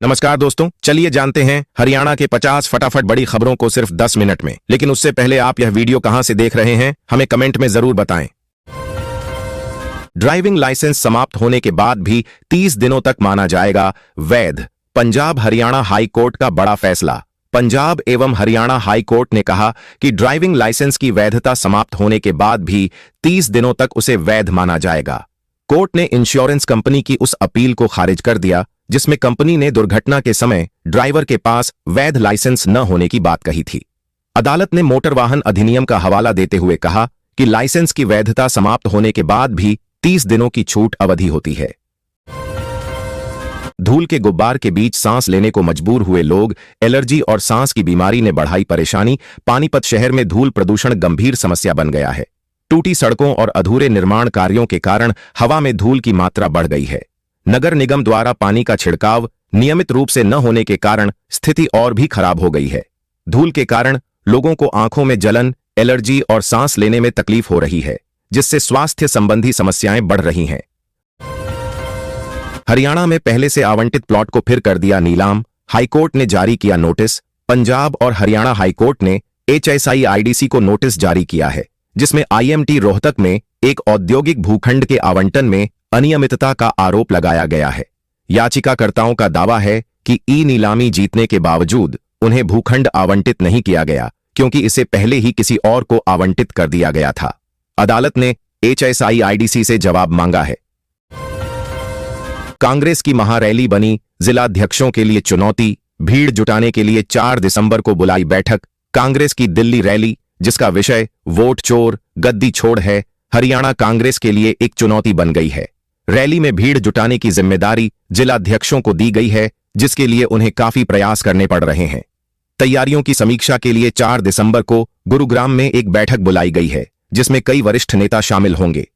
नमस्कार दोस्तों, चलिए जानते हैं हरियाणा के 50 फटाफट बड़ी खबरों को सिर्फ 10 मिनट में। लेकिन उससे पहले आप यह वीडियो कहां से देख रहे हैं हमें कमेंट में जरूर बताएं। ड्राइविंग लाइसेंस समाप्त होने के बाद भी 30 दिनों तक माना जाएगा वैध। पंजाब हरियाणा हाई कोर्ट का बड़ा फैसला। पंजाब एवं हरियाणा हाई कोर्ट ने कहा कि ड्राइविंग लाइसेंस की वैधता समाप्त होने के बाद भी 30 दिनों तक उसे वैध माना जाएगा। कोर्ट ने इंश्योरेंस कंपनी की उस अपील को खारिज कर दिया जिसमें कंपनी ने दुर्घटना के समय ड्राइवर के पास वैध लाइसेंस न होने की बात कही थी। अदालत ने मोटर वाहन अधिनियम का हवाला देते हुए कहा कि लाइसेंस की वैधता समाप्त होने के बाद भी 30 दिनों की छूट अवधि होती है। धूल के गुब्बार के बीच सांस लेने को मजबूर हुए लोग, एलर्जी और सांस की बीमारी ने बढ़ाई परेशानी। पानीपत शहर में धूल प्रदूषण गंभीर समस्या बन गया है। टूटी सड़कों और अधूरे निर्माण कार्यों के कारण हवा में धूल की मात्रा बढ़ गई है। नगर निगम द्वारा पानी का छिड़काव नियमित रूप से न होने के कारण स्थिति और भी खराब हो गई है। धूल के कारण लोगों को आंखों में जलन, एलर्जी और सांस लेने में तकलीफ हो रही है, जिससे स्वास्थ्य संबंधी समस्याएं बढ़ रही हैं। हरियाणा में पहले से आवंटित प्लॉट को फिर कर दिया नीलाम। हाईकोर्ट ने जारी किया नोटिस। पंजाब और हरियाणा हाईकोर्ट ने HSIIDC को नोटिस जारी किया है, जिसमें IMT रोहतक में एक औद्योगिक भूखंड के आवंटन में अनियमितता का आरोप लगाया गया है। याचिकाकर्ताओं का दावा है कि नीलामी जीतने के बावजूद उन्हें भूखंड आवंटित नहीं किया गया, क्योंकि इसे पहले ही किसी और को आवंटित कर दिया गया था। अदालत ने HSIIDC से जवाब मांगा है। कांग्रेस की महारैली बनी जिलाध्यक्षों के लिए चुनौती। भीड़ जुटाने के लिए 4 दिसंबर को बुलाई बैठक। कांग्रेस की दिल्ली रैली, जिसका विषय वोट चोर गद्दी छोड़ है, हरियाणा कांग्रेस के लिए एक चुनौती बन गई है। रैली में भीड़ जुटाने की जिम्मेदारी जिलाध्यक्षों को दी गई है, जिसके लिए उन्हें काफी प्रयास करने पड़ रहे हैं। तैयारियों की समीक्षा के लिए 4 दिसंबर को गुरुग्राम में एक बैठक बुलाई गई है, जिसमें कई वरिष्ठ नेता शामिल होंगे।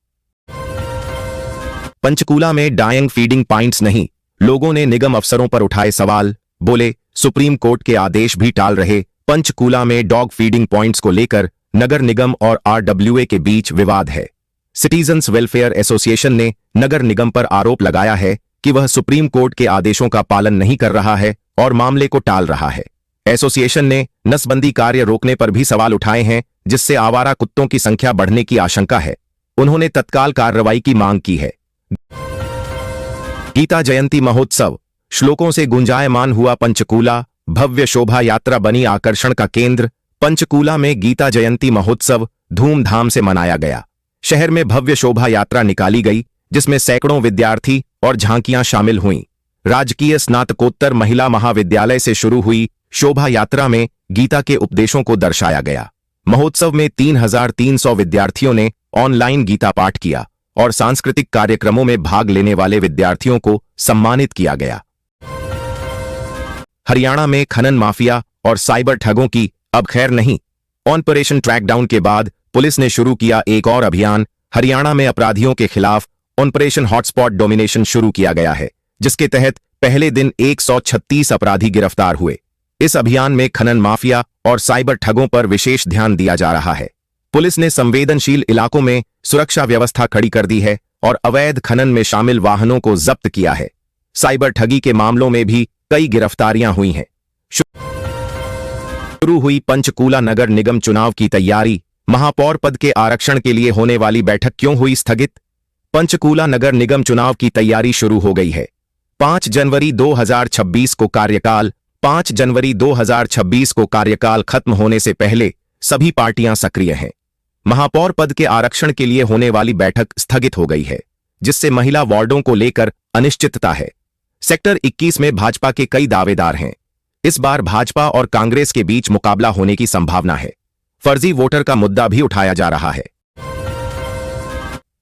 पंचकूला में डाइंग फीडिंग पॉइंट्स नहीं, लोगों ने निगम अफसरों पर उठाए सवाल। बोले, सुप्रीम कोर्ट के आदेश भी टाल रहे। पंचकूला में डॉग फीडिंग पॉइंट्स को लेकर नगर निगम और RWA के बीच विवाद है। सिटीजन्स वेलफेयर एसोसिएशन ने नगर निगम पर आरोप लगाया है कि वह सुप्रीम कोर्ट के आदेशों का पालन नहीं कर रहा है और मामले को टाल रहा है। एसोसिएशन ने नसबंदी कार्य रोकने पर भी सवाल उठाए हैं, जिससे आवारा कुत्तों की संख्या बढ़ने की आशंका है। उन्होंने तत्काल कार्रवाई की मांग की है। गीता जयंती महोत्सव, श्लोकों से गुंजायमान हुआ पंचकूला। भव्य शोभा यात्रा बनी आकर्षण का केंद्र। पंचकूला में गीता जयंती महोत्सव धूमधाम से मनाया गया। शहर में भव्य शोभा यात्रा निकाली गई, जिसमें सैकड़ों विद्यार्थी और झांकियां शामिल हुईं। राजकीय स्नातकोत्तर महिला महाविद्यालय से शुरू हुई शोभा यात्रा में गीता के उपदेशों को दर्शाया गया। महोत्सव में 3300 विद्यार्थियों ने ऑनलाइन गीता पाठ किया और सांस्कृतिक कार्यक्रमों में भाग लेने वाले विद्यार्थियों को सम्मानित किया गया। हरियाणा में खनन माफिया और साइबर ठगों की अब खैर नहीं। ऑपरेशन ट्रैकडाउन के बाद पुलिस ने शुरू किया एक और अभियान। हरियाणा में अपराधियों के खिलाफ ऑपरेशन हॉटस्पॉट डोमिनेशन शुरू किया गया है, जिसके तहत पहले दिन 136 अपराधी गिरफ्तार हुए। इस अभियान में खनन माफिया और साइबर ठगों पर विशेष ध्यान दिया जा रहा है। पुलिस ने संवेदनशील इलाकों में सुरक्षा व्यवस्था खड़ी कर दी है और अवैध खनन में शामिल वाहनों को जब्त किया है। साइबर ठगी के मामलों में भी कई गिरफ्तारियां हुई हैं। शुरू हुई पंचकूला नगर निगम चुनाव की तैयारी। महापौर पद के आरक्षण के लिए होने वाली बैठक क्यों हुई स्थगित? पंचकूला नगर निगम चुनाव की तैयारी शुरू हो गई है। 5 जनवरी 2026 को कार्यकाल 5 जनवरी 2026 को कार्यकाल खत्म होने से पहले सभी पार्टियां सक्रिय हैं। महापौर पद के आरक्षण के लिए होने वाली बैठक स्थगित हो गई है, जिससे महिला वार्डों को लेकर अनिश्चितता है। सेक्टर 21 में भाजपा के कई दावेदार हैं। इस बार भाजपा और कांग्रेस के बीच मुकाबला होने की संभावना है। फर्जी वोटर का मुद्दा भी उठाया जा रहा है।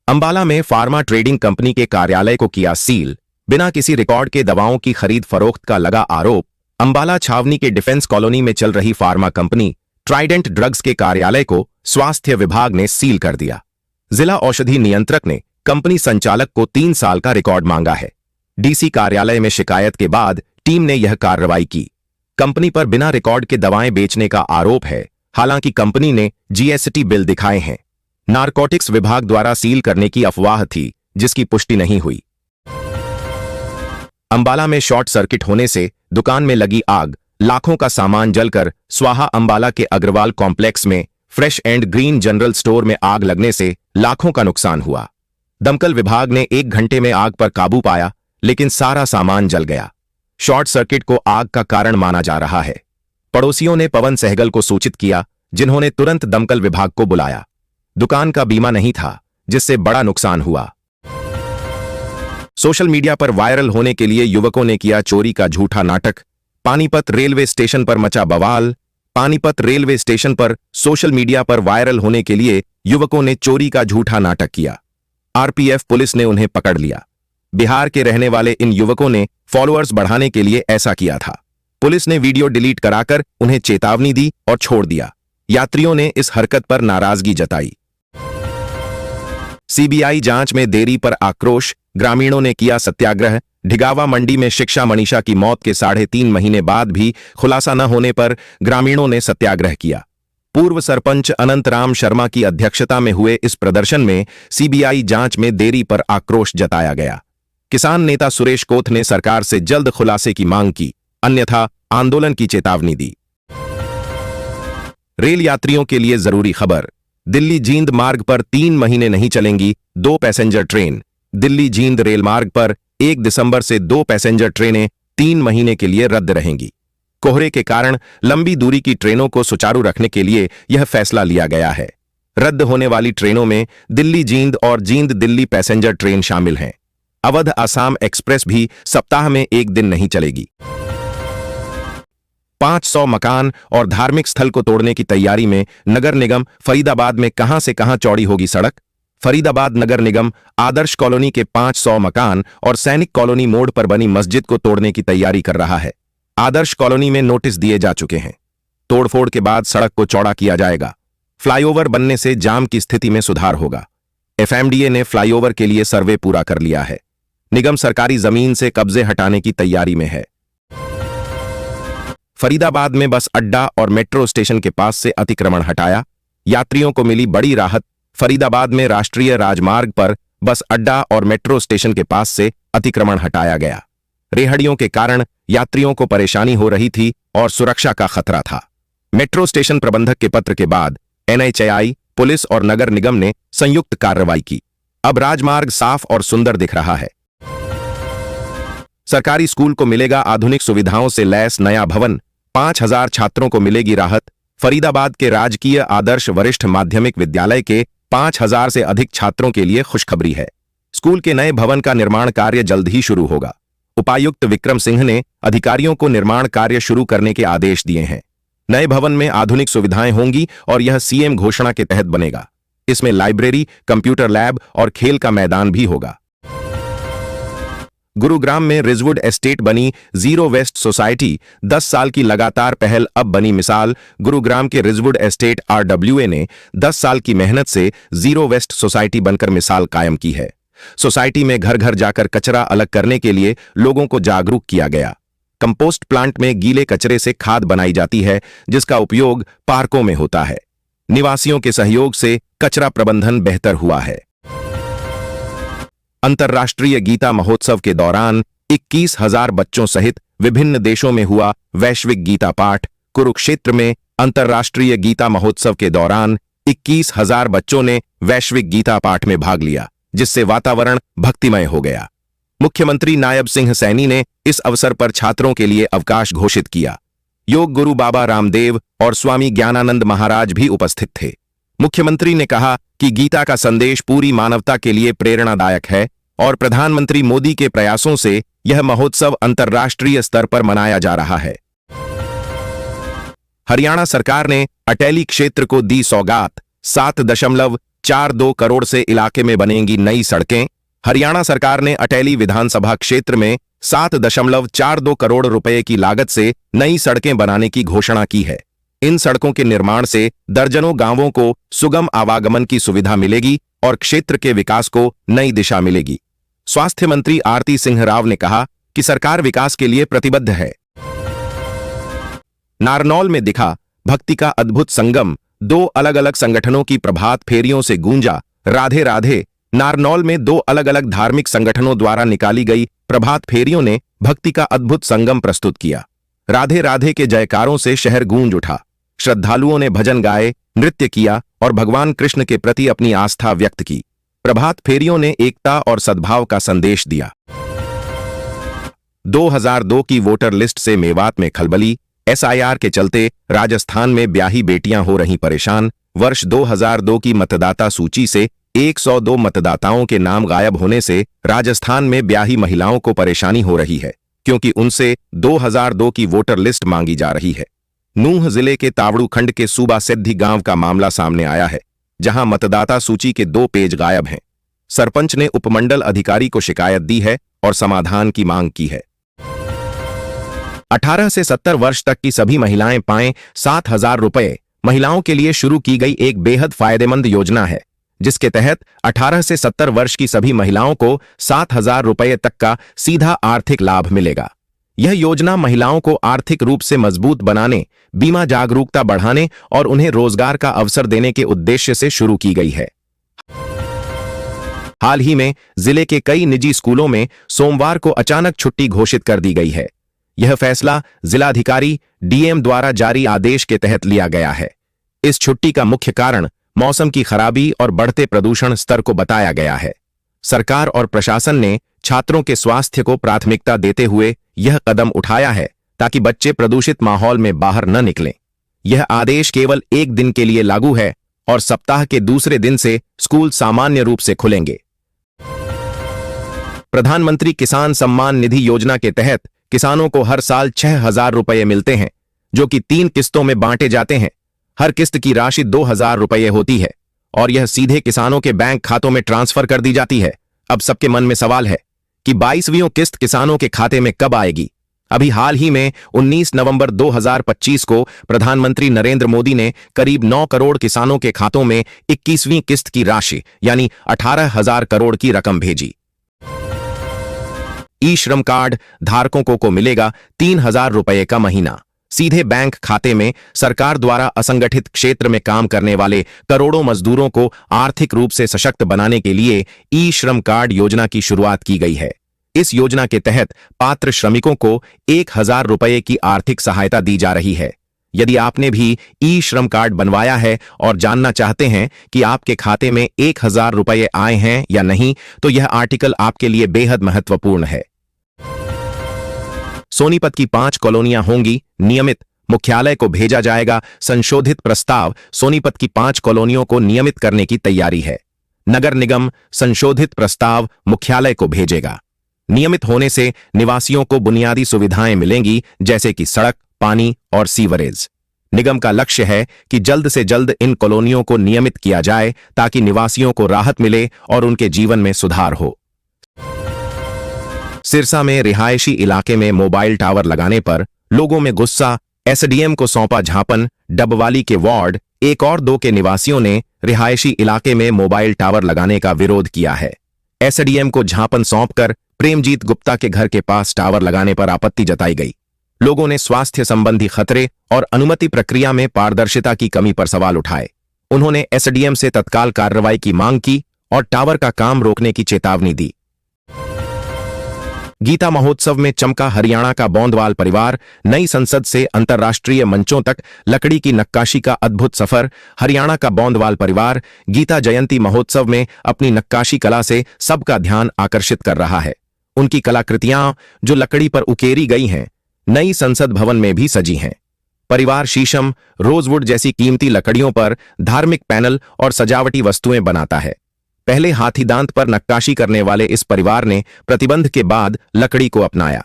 अंबाला में फार्मा ट्रेडिंग कंपनी के कार्यालय को किया सील। बिना किसी रिकॉर्ड के दवाओं की खरीद फरोख्त का लगा आरोप। अंबाला छावनी के डिफेंस कॉलोनी में चल रही फार्मा कंपनी ट्राइडेंट ड्रग्स के कार्यालय को स्वास्थ्य विभाग ने सील कर दिया। जिला औषधि नियंत्रक ने कंपनी संचालक को 3 साल का रिकॉर्ड मांगा है। DC कार्यालय में शिकायत के बाद टीम ने यह कार्रवाई की। कंपनी पर बिना रिकॉर्ड के दवाएं बेचने का आरोप है। हालांकि कंपनी ने GST बिल दिखाए हैं। नारकोटिक्स विभाग द्वारा सील करने की अफवाह थी, जिसकी पुष्टि नहीं हुई। अंबाला में शॉर्ट सर्किट होने से दुकान में लगी आग, लाखों का सामान जलकर स्वाहा। अंबाला के अग्रवाल कॉम्प्लेक्स में fresh and green general store में आग लगने से लाखों का नुकसान हुआ। दमकल विभाग ने 1 घंटे में आग पर काबू पाया, लेकिन सारा सामान जल गया। शॉर्ट सर्किट को आग का कारण माना जा रहा है। पड़ोसियों ने पवन सहगल को सूचित किया, जिन्होंने तुरंत दमकल विभाग को बुलाया। दुकान का बीमा नहीं था, जिससे बड़ा नुकसान हुआ। सोशल मीडिया पर वायरल होने के लिए युवकों ने किया चोरी का झूठा नाटक। पानीपत रेलवे स्टेशन पर मचा बवाल। पानीपत रेलवे स्टेशन पर सोशल मीडिया पर वायरल होने के लिए युवकों ने चोरी का झूठा नाटक किया। आरपीएफ पुलिस ने उन्हें पकड़ लिया। बिहार के रहने वाले इन युवकों ने फॉलोअर्स बढ़ाने के लिए ऐसा किया था। पुलिस ने वीडियो डिलीट कराकर उन्हें चेतावनी दी और छोड़ दिया। यात्रियों ने इस हरकत पर नाराजगी जताई। सीबीआई जांच में देरी पर आक्रोश। ग्रामीणों ने किया सत्याग्रह। ढिगावा मंडी में शिक्षा मनीषा की मौत के 3.5 महीने बाद भी खुलासा न होने पर ग्रामीणों ने सत्याग्रह किया। पूर्व सरपंच अनंतराम शर्मा की अध्यक्षता में हुए इस प्रदर्शन में सीबीआई जांच में देरी पर आक्रोश जताया गया। किसान नेता सुरेश कोथ ने सरकार से जल्द खुलासे की मांग की, अन्यथा आंदोलन की चेतावनी दी। रेल यात्रियों के लिए जरूरी खबर। दिल्ली जींद मार्ग पर 3 महीने नहीं चलेंगी 2 passenger train. Delhi Jind rail मार्ग पर 1 दिसंबर से 2 पैसेंजर ट्रेनें 3 महीने के लिए रद्द रहेंगी। कोहरे के कारण लंबी दूरी की ट्रेनों को सुचारू रखने के लिए यह फैसला लिया गया है। रद्द होने वाली ट्रेनों में दिल्ली जींद और जींद दिल्ली पैसेंजर ट्रेन शामिल हैं। अवध आसाम एक्सप्रेस भी सप्ताह में 1 दिन नहीं चलेगी। 500 मकान और धार्मिक स्थल को तोड़ने की तैयारी में नगर निगम। फरीदाबाद में कहां से कहां चौड़ी होगी सड़क। फरीदाबाद नगर निगम आदर्श कॉलोनी के 500 मकान और सैनिक कॉलोनी मोड़ पर बनी मस्जिद को तोड़ने की तैयारी कर रहा है। आदर्श कॉलोनी में नोटिस दिए जा चुके हैं। तोड़फोड़ के बाद सड़क को चौड़ा किया जाएगा। फ्लाईओवर बनने से जाम की स्थिति में सुधार होगा। एफएमडीए ने फ्लाईओवर के लिए सर्वे पूरा कर लिया है। निगम सरकारी जमीन से कब्जे हटाने की तैयारी में है। फरीदाबाद में बस अड्डा और मेट्रो स्टेशन के पास से अतिक्रमण हटाया। यात्रियों को मिली बड़ी राहत। फरीदाबाद में राष्ट्रीय राजमार्ग पर बस अड्डा और मेट्रो स्टेशन के पास से अतिक्रमण हटाया गया। रेहड़ियों के कारण यात्रियों को परेशानी हो रही थी और सुरक्षा का खतरा था। मेट्रो स्टेशन प्रबंधक के पत्र के बाद एनएचएआई, पुलिस और नगर निगम ने संयुक्त कार्रवाई की। अब राजमार्ग साफ और सुंदर दिख रहा है। सरकारी स्कूल को मिलेगा आधुनिक सुविधाओं से लैस नया भवन। 5000 छात्रों को मिलेगी राहत। फरीदाबाद के राजकीय आदर्श वरिष्ठ माध्यमिक विद्यालय के 5000 से अधिक छात्रों के लिए खुशखबरी है। स्कूल के नए भवन का निर्माण कार्य जल्द ही शुरू होगा। उपायुक्त विक्रम सिंह ने अधिकारियों को निर्माण कार्य शुरू करने के आदेश दिए हैं। नए भवन में आधुनिक सुविधाएं होंगी और यह सीएम घोषणा के तहत बनेगा। इसमें लाइब्रेरी, कंप्यूटर लैब और खेल का मैदान भी होगा। गुरुग्राम में रिजवुड एस्टेट बनी जीरो वेस्ट सोसाइटी। 10 साल की लगातार पहल अब बनी मिसाल। गुरुग्राम के रिजवुड एस्टेट आरडब्ल्यूए ने 10 साल की मेहनत से जीरो वेस्ट सोसाइटी बनकर मिसाल कायम की है। सोसाइटी में घर घर जाकर कचरा अलग करने के लिए लोगों को जागरूक किया गया। कंपोस्ट प्लांट में गीले कचरे से खाद बनाई जाती है, जिसका उपयोग पार्कों में होता है। निवासियों के सहयोग से कचरा प्रबंधन बेहतर हुआ है। अंतर्राष्ट्रीय गीता महोत्सव के दौरान 21,000 बच्चों सहित विभिन्न देशों में हुआ वैश्विक गीता पाठ। कुरुक्षेत्र में अंतर्राष्ट्रीय गीता महोत्सव के दौरान 21,000 बच्चों ने वैश्विक गीता पाठ में भाग लिया, जिससे वातावरण भक्तिमय हो गया। मुख्यमंत्री नायब सिंह सैनी ने इस अवसर पर छात्रों के लिए अवकाश घोषित किया। योग गुरु बाबा रामदेव और स्वामी ज्ञानानंद महाराज भी उपस्थित थे। मुख्यमंत्री ने कहा कि गीता का संदेश पूरी मानवता के लिए प्रेरणादायक है और प्रधानमंत्री मोदी के प्रयासों से यह महोत्सव अंतर्राष्ट्रीय स्तर पर मनाया जा रहा है। हरियाणा सरकार ने अटैली क्षेत्र को दी सौगात। 7.42 करोड़ से इलाके में बनेंगी नई सड़कें। हरियाणा सरकार ने अटैली विधानसभा क्षेत्र में 7.42 करोड़ रुपए की लागत से नई सड़कें बनाने की घोषणा की है। इन सड़कों के निर्माण से दर्जनों गांवों को सुगम आवागमन की सुविधा मिलेगी और क्षेत्र के विकास को नई दिशा मिलेगी। स्वास्थ्य मंत्री आरती सिंह राव ने कहा कि सरकार विकास के लिए प्रतिबद्ध है। नारनौल में दिखा भक्ति का अद्भुत संगम। 2 अलग अलग संगठनों की प्रभात फेरियों से गूंजा राधे राधे। नारनौल में 2 अलग अलग धार्मिक संगठनों द्वारा निकाली गई प्रभात फेरियों ने भक्ति का अद्भुत संगम प्रस्तुत किया। राधे राधे के जयकारों से शहर गूंज उठा। श्रद्धालुओं ने भजन गाए, नृत्य किया और भगवान कृष्ण के प्रति अपनी आस्था व्यक्त की। प्रभात फेरियों ने एकता और सद्भाव का संदेश दिया। 2002 की वोटर लिस्ट से मेवात में खलबली। एसआईआर के चलते राजस्थान में ब्याही बेटियां हो रही परेशान। वर्ष 2002 की मतदाता सूची से 102 मतदाताओं के नाम गायब होने से राजस्थान में ब्याही महिलाओं को परेशानी हो रही है, क्योंकि उनसे 2002 की वोटर लिस्ट मांगी जा रही है। नूंह जिले के तावड़ू खंड के सूबा सिद्धि गांव का मामला सामने आया है, जहां मतदाता सूची के 2 पेज गायब हैं। सरपंच ने उपमंडल अधिकारी को शिकायत दी है और समाधान की मांग की है। 18 से 70 वर्ष तक की सभी महिलाएं पाएं 7,000 रुपए। महिलाओं के लिए शुरू की गई एक बेहद फायदेमंद योजना है, जिसके तहत 18 से 70 वर्ष की सभी महिलाओं को 7,000 रुपए तक का सीधा आर्थिक लाभ मिलेगा। यह योजना महिलाओं को आर्थिक रूप से मजबूत बनाने, बीमा जागरूकता बढ़ाने और उन्हें रोजगार का अवसर देने के उद्देश्य से शुरू की गई है। हाल ही में जिले के कई निजी स्कूलों में सोमवार को अचानक छुट्टी घोषित कर दी गई है। यह फैसला जिलाधिकारी डीएम द्वारा जारी आदेश के तहत लिया गया है। इस छुट्टी का मुख्य कारण मौसम की खराबी और बढ़ते प्रदूषण स्तर को बताया गया है। सरकार और प्रशासन ने छात्रों के स्वास्थ्य को प्राथमिकता देते हुए यह कदम उठाया है, ताकि बच्चे प्रदूषित माहौल में बाहर न निकलें। यह आदेश केवल 1 दिन के लिए लागू है और सप्ताह के दूसरे दिन से स्कूल सामान्य रूप से खुलेंगे। प्रधानमंत्री किसान सम्मान निधि योजना के तहत किसानों को हर साल 6,000 रुपये मिलते हैं, जो कि 3 किस्तों में बांटे जाते हैं। हर किस्त की राशि 2,000 रुपये होती है और यह सीधे किसानों के बैंक खातों में ट्रांसफर कर दी जाती है। अब सबके मन में सवाल है कि 22वीं किस्त किसानों के खाते में कब आएगी। अभी हाल ही में 19 नवंबर 2025 को प्रधानमंत्री नरेंद्र मोदी ने करीब 9 करोड़ किसानों के खातों में 21वीं किस्त की राशि यानी 18,000 करोड़ की रकम भेजी। ई श्रम कार्ड धारकों को मिलेगा 3,000 रुपये का महीना सीधे बैंक खाते में। सरकार द्वारा असंगठित क्षेत्र में काम करने वाले करोड़ों मजदूरों को आर्थिक रूप से सशक्त बनाने के लिए ई श्रम कार्ड योजना की शुरुआत की गई है। इस योजना के तहत पात्र श्रमिकों को 1,000 रुपये की आर्थिक सहायता दी जा रही है। यदि आपने भी ई श्रम कार्ड बनवाया है और जानना चाहते हैं कि आपके खाते में 1,000 रुपये आए हैं या नहीं, तो यह आर्टिकल आपके लिए बेहद महत्वपूर्ण है। सोनीपत की 5 कॉलोनियां होंगी नियमित, मुख्यालय को भेजा जाएगा संशोधित प्रस्ताव। सोनीपत की 5 कॉलोनियों को नियमित करने की तैयारी है। नगर निगम संशोधित प्रस्ताव मुख्यालय को भेजेगा। नियमित होने से निवासियों को बुनियादी सुविधाएं मिलेंगी, जैसे कि सड़क, पानी और सीवरेज। निगम का लक्ष्य है कि जल्द से जल्द इन कॉलोनियों को नियमित किया जाए, ताकि निवासियों को राहत मिले और उनके जीवन में सुधार हो। सिरसा में रिहायशी इलाके में मोबाइल टावर लगाने पर लोगों में गुस्सा। एसडीएम को सौंपा झापन। डबवाली के वार्ड 1 और 2 के निवासियों ने रिहायशी इलाके में मोबाइल टावर लगाने का विरोध किया है। एसडीएम को झापन सौंपकर प्रेमजीत गुप्ता के घर के पास टावर लगाने पर आपत्ति जताई गई। लोगों ने स्वास्थ्य संबंधी खतरे और अनुमति प्रक्रिया में पारदर्शिता की कमी पर सवाल उठाए। उन्होंने एसडीएम से तत्काल कार्रवाई की मांग की और टावर का काम रोकने की चेतावनी दी। गीता महोत्सव में चमका हरियाणा का बोंदवाल परिवार। नई संसद से अंतर्राष्ट्रीय मंचों तक लकड़ी की नक्काशी का अद्भुत सफर। हरियाणा का बोंदवाल परिवार गीता जयंती महोत्सव में अपनी नक्काशी कला से सबका ध्यान आकर्षित कर रहा है। उनकी कलाकृतियां जो लकड़ी पर उकेरी गई हैं, नई संसद भवन में भी सजी हैं। परिवार शीशम, रोजवुड जैसी कीमती लकड़ियों पर धार्मिक पैनल और सजावटी वस्तुएं बनाता है। पहले हाथी दांत पर नक्काशी करने वाले इस परिवार ने प्रतिबंध के बाद लकड़ी को अपनाया।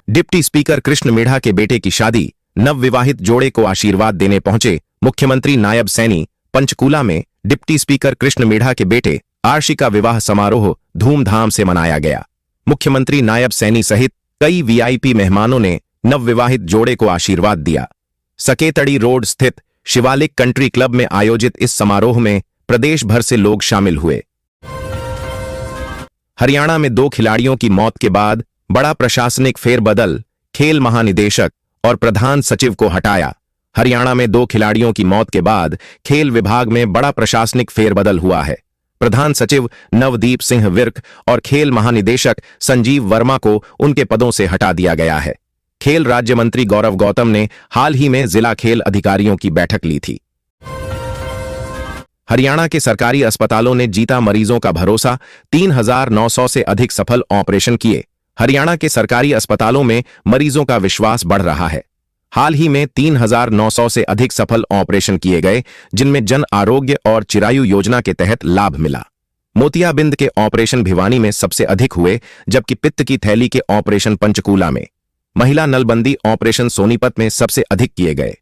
डिप्टी स्पीकर कृष्ण मेढ़ा के बेटे की शादी। नवविवाहित जोड़े को आशीर्वाद देने पहुंचे मुख्यमंत्री नायब सैनी। पंचकूला में डिप्टी स्पीकर कृष्ण मेढ़ा के बेटे आर्शी का विवाह समारोह धूमधाम से मनाया गया। मुख्यमंत्री नायब सैनी सहित कई वीआईपी मेहमानों ने नवविवाहित जोड़े को आशीर्वाद दिया। सकेतड़ी रोड स्थित शिवालिक कंट्री क्लब में आयोजित इस समारोह में प्रदेश भर से लोग शामिल हुए। हरियाणा में 2 खिलाड़ियों की मौत के बाद बड़ा प्रशासनिक फेरबदल। खेल महानिदेशक और प्रधान सचिव को हटाया। हरियाणा में 2 खिलाड़ियों की मौत के बाद खेल विभाग में बड़ा प्रशासनिक फेरबदल हुआ है। प्रधान सचिव नवदीप सिंह विर्क और खेल महानिदेशक संजीव वर्मा को उनके पदों से हटा दिया गया है। खेल राज्य मंत्री गौरव गौतम ने हाल ही में जिला खेल अधिकारियों की बैठक ली थी। हरियाणा के सरकारी अस्पतालों ने जीता मरीजों का भरोसा, 3,900 से अधिक सफल ऑपरेशन किए। हरियाणा के सरकारी अस्पतालों में मरीजों का विश्वास बढ़ रहा है। हाल ही में 3,900 से अधिक सफल ऑपरेशन किए गए, जिनमें जन आरोग्य और चिरायु योजना के तहत लाभ मिला। मोतियाबिंद के ऑपरेशन भिवानी में सबसे अधिक हुए, जबकि पित्त की थैली के ऑपरेशन पंचकूला में, महिला नलबंदी ऑपरेशन सोनीपत में सबसे अधिक किए गए।